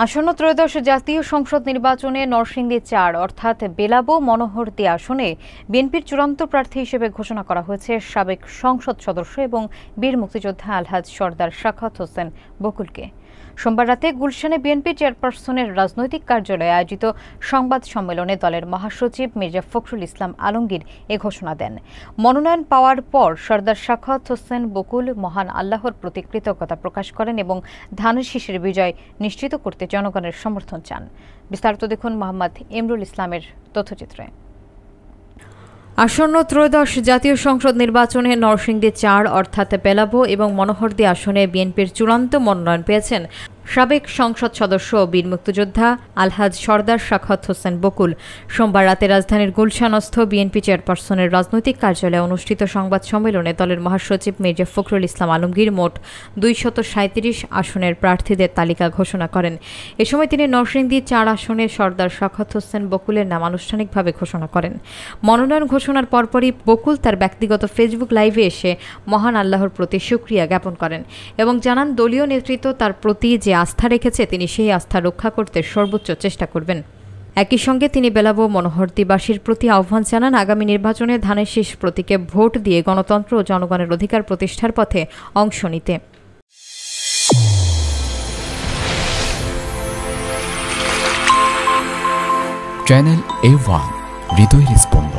আসন্ন ত্রয়োদশ জাতীয় সংসদ নির্বাচনে নরসিংদী ৪ অর্থাৎ বেলাবো মনোহরদী আসনে বিএনপির চূড়ান্ত প্রার্থী হিসেবে ঘোষণা করা হয়েছে সাবেক সংসদ সদস্য এবং বীর মুক্তিযোদ্ধা আলহাজ সরদার সাখাওয়াত হোসেন বকুলকে। সোমবার রাতে গুলশানে বিএনপি চেয়ারপারসনের রাজনৈতিক কার্যালয়ে আয়োজিত সংবাদ সম্মেলনে দলের মহাসচিব মির্জা ফখরুল ইসলাম আলমগীর এ ঘোষণা দেন। মনোনয়ন পাওয়ার পর সরদার সাখাওয়াত হোসেন বকুল মহান আল্লাহর প্রতি কৃতজ্ঞতা প্রকাশ করেন এবং ধানের শীষের বিজয় নিশ্চিত করতে জনগণের সমর্থন চান। বিস্তারিত দেখুন মোহাম্মদ ইমরুল ইসলামের তথ্যচিত্রে। আসন্ন ত্রয়োদশ জাতীয় সংসদ নির্বাচনে নরসিংদী ৪ অর্থাৎ বেলাবো এবং মনোহরদী আসনে বিএনপির চূড়ান্ত মনোনয়ন পেয়েছেন সাবেক সংসদ সদস্য ও বীর মুক্তিযোদ্ধা আলহাজ সরদার সাখাওয়াত হোসেন বকুল। সোমবার রাতে রাজধানীর গুলশানস্থ বিএনপি চেয়ারপারসনের রাজনৈতিক কার্যালয়ে অনুষ্ঠিত সংবাদ সম্মেলনে দলের মহাসচিব মির্জা ফখরুল ইসলাম আলমগীর মোট ২৩৭ আসনের প্রার্থীদের তালিকা ঘোষণা করেন। এ সময় তিনি নরসিংদী ৪ আসনে সরদার সাখাওয়াত হোসেন বকুলের নাম আনুষ্ঠানিকভাবে ঘোষণা করেন। মনোনয়ন ঘোষণার পরপরই বকুল তার ব্যক্তিগত ফেসবুক লাইভে এসে মহান আল্লাহর প্রতি শুকরিয়া জ্ঞাপন করেন এবং জানান দলীয় নেতৃত্ব তার প্রতি যে আস্থা রেখেছে তিনি সেই আস্থা রক্ষা করতে সর্বোচ্চ চেষ্টা করবেন। একই সঙ্গে তিনি বেলাবো মনোহরদীবাসীর প্রতি আহ্বান জানান আগামী নির্বাচনে ধানের শীষ প্রতীকে ভোট দিয়ে গণতন্ত্র ও জনগণের অধিকার প্রতিষ্ঠার পথে অংশ নিতে। চ্যানেল A1 হৃদয়ের স্পন্দন।